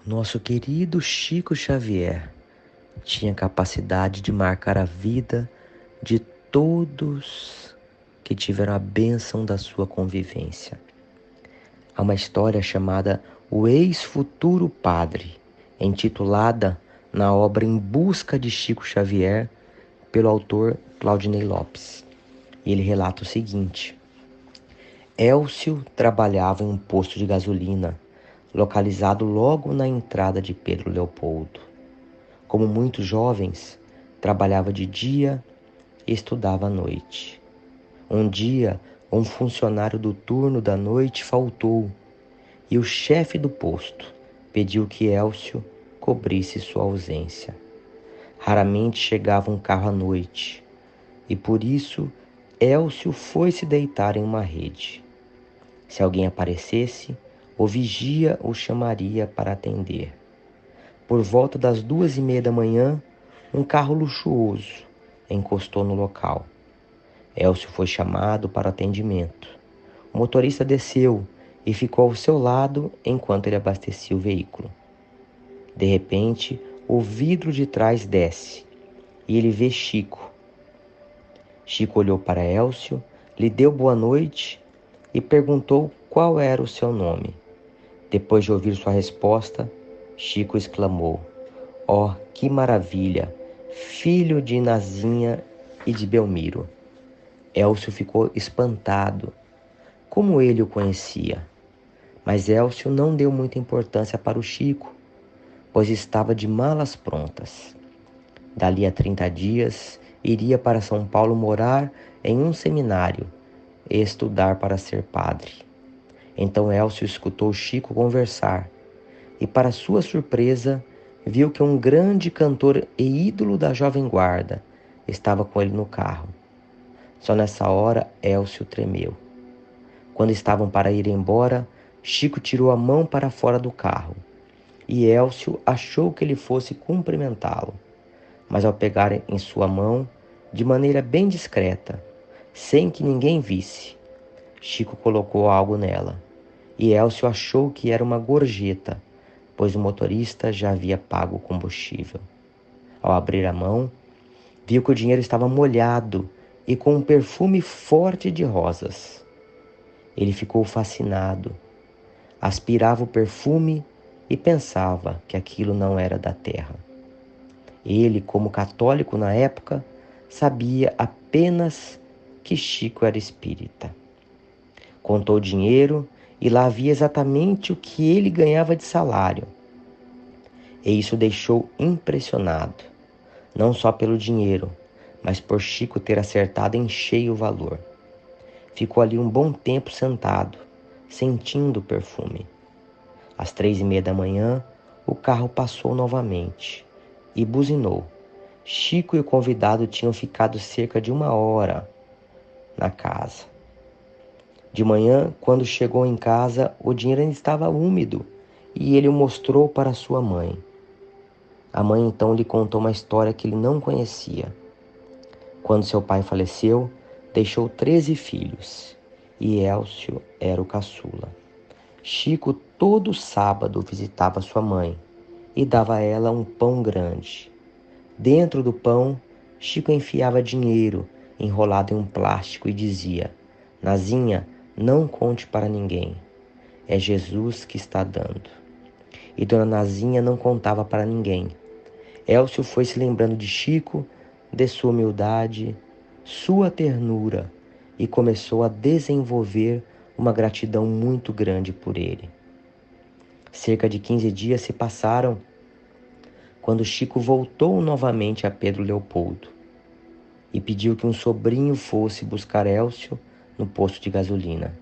Nosso querido Chico Xavier tinha capacidade de marcar a vida de todos que tiveram a bênção da sua convivência. Há uma história chamada O Ex-Futuro Padre, intitulada na obra Em Busca de Chico Xavier, pelo autor Claudinei Lopes. E ele relata o seguinte: Élcio trabalhava em um posto de gasolina, localizado logo na entrada de Pedro Leopoldo. Como muitos jovens, trabalhava de dia e estudava à noite. Um dia, um funcionário do turno da noite faltou e o chefe do posto pediu que Élcio cobrisse sua ausência. Raramente chegava um carro à noite e por isso Élcio foi se deitar em uma rede. Se alguém aparecesse, o vigia o chamaria para atender. Por volta das 2:30 da manhã, um carro luxuoso encostou no local. Élcio foi chamado para atendimento. O motorista desceu e ficou ao seu lado enquanto ele abastecia o veículo. De repente, o vidro de trás desce e ele vê Chico. Chico olhou para Élcio, lhe deu boa noite e perguntou qual era o seu nome. Depois de ouvir sua resposta, Chico exclamou: "Oh, que maravilha! Filho de Nazinha e de Belmiro." Élcio ficou espantado. Como ele o conhecia? Mas Élcio não deu muita importância para o Chico, pois estava de malas prontas. Dali a 30 dias, iria para São Paulo morar em um seminário e estudar para ser padre. Então Élcio escutou Chico conversar e, para sua surpresa, viu que um grande cantor e ídolo da Jovem Guarda estava com ele no carro. Só nessa hora Élcio tremeu. Quando estavam para ir embora, Chico tirou a mão para fora do carro e Élcio achou que ele fosse cumprimentá-lo. Mas ao pegar em sua mão, de maneira bem discreta, sem que ninguém visse, Chico colocou algo nela e Élcio achou que era uma gorjeta, pois o motorista já havia pago o combustível. Ao abrir a mão, viu que o dinheiro estava molhado e com um perfume forte de rosas. Ele ficou fascinado, aspirava o perfume e pensava que aquilo não era da terra. Ele, como católico na época, sabia apenas que Chico era espírita. Contou o dinheiro e lá havia exatamente o que ele ganhava de salário. E isso o deixou impressionado, não só pelo dinheiro, mas por Chico ter acertado em cheio o valor. Ficou ali um bom tempo sentado, sentindo o perfume. Às 3:30 da manhã, o carro passou novamente e buzinou. Chico e o convidado tinham ficado cerca de 1 hora na casa. De manhã, quando chegou em casa, o dinheiro ainda estava úmido e ele o mostrou para sua mãe. A mãe então lhe contou uma história que ele não conhecia. Quando seu pai faleceu, deixou 13 filhos e Élcio era o caçula. Chico todo sábado visitava sua mãe e dava a ela um pão grande. Dentro do pão, Chico enfiava dinheiro enrolado em um plástico e dizia: "Nazinha, não conte para ninguém. É Jesus que está dando." E Dona Nazinha não contava para ninguém. Élcio foi se lembrando de Chico, de sua humildade, sua ternura e começou a desenvolver uma gratidão muito grande por ele. Cerca de 15 dias se passaram quando Chico voltou novamente a Pedro Leopoldo e pediu que um sobrinho fosse buscar Élcio no posto de gasolina.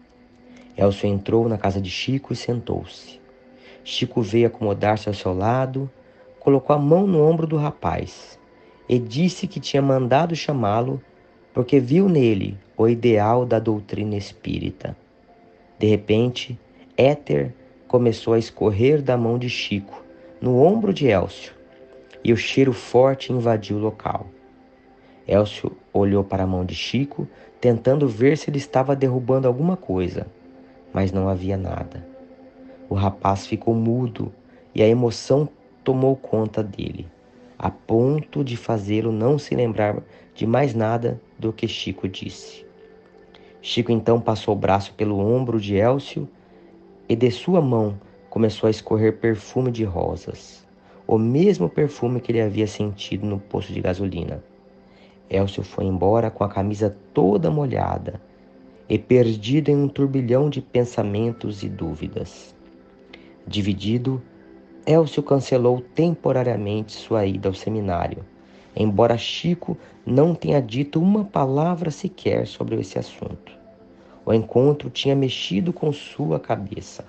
Élcio entrou na casa de Chico e sentou-se. Chico veio acomodar-se ao seu lado, colocou a mão no ombro do rapaz e disse que tinha mandado chamá-lo porque viu nele o ideal da doutrina espírita. De repente, éter começou a escorrer da mão de Chico no ombro de Élcio e o cheiro forte invadiu o local. Élcio olhou para a mão de Chico, tentando ver se ele estava derrubando alguma coisa, mas não havia nada. O rapaz ficou mudo e a emoção tomou conta dele, a ponto de fazê-lo não se lembrar de mais nada do que Chico disse. Chico então passou o braço pelo ombro de Elcio e de sua mão começou a escorrer perfume de rosas, o mesmo perfume que ele havia sentido no posto de gasolina. Elcio foi embora com a camisa toda molhada e perdido em um turbilhão de pensamentos e dúvidas. Dividido, Elcio cancelou temporariamente sua ida ao seminário, embora Chico não tenha dito uma palavra sequer sobre esse assunto. O encontro tinha mexido com sua cabeça.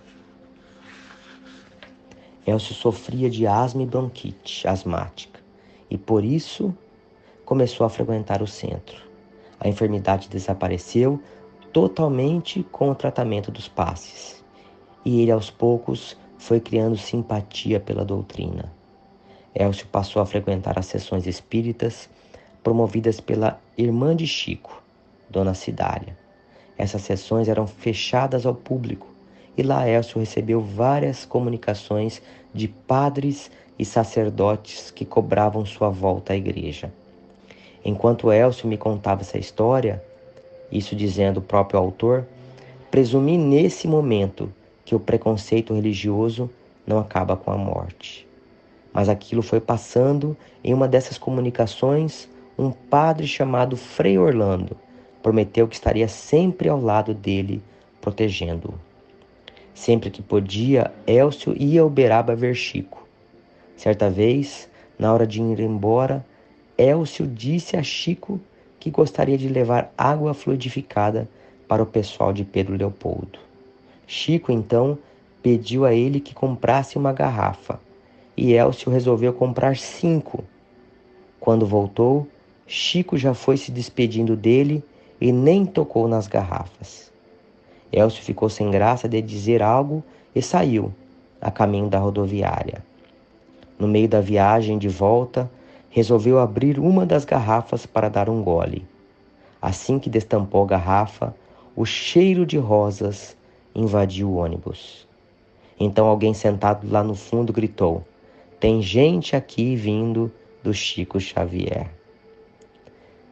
Elcio sofria de asma e bronquite asmática, e por isso começou a frequentar o centro. A enfermidade desapareceu totalmente com o tratamento dos passes, e ele aos poucos foi criando simpatia pela doutrina. Elcio passou a frequentar as sessões espíritas promovidas pela irmã de Chico, Dona Cidália. Essas sessões eram fechadas ao público e lá Elcio recebeu várias comunicações de padres e sacerdotes que cobravam sua volta à igreja. Enquanto Elcio me contava essa história, isso dizendo o próprio autor, presumi nesse momento que o preconceito religioso não acaba com a morte. Mas aquilo foi passando. Em uma dessas comunicações, um padre chamado Frei Orlando prometeu que estaria sempre ao lado dele, protegendo-o. Sempre que podia, Elcio ia a Uberaba ver Chico. Certa vez, na hora de ir embora, Elcio disse a Chico que gostaria de levar água fluidificada para o pessoal de Pedro Leopoldo. Chico, então, pediu a ele que comprasse uma garrafa, e Elcio resolveu comprar 5. Quando voltou, Chico já foi se despedindo dele e nem tocou nas garrafas. Elcio ficou sem graça de dizer algo e saiu, a caminho da rodoviária. No meio da viagem de volta, resolveu abrir uma das garrafas para dar um gole. Assim que destampou a garrafa, o cheiro de rosas invadiu o ônibus. Então alguém sentado lá no fundo gritou: "Tem gente aqui vindo do Chico Xavier."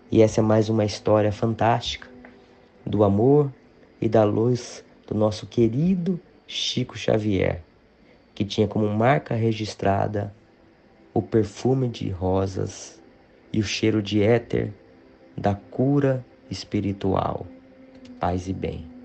E essa é mais uma história fantástica do amor e da luz do nosso querido Chico Xavier, que tinha como marca registrada o perfume de rosas e o cheiro de éter da cura espiritual. Paz e bem.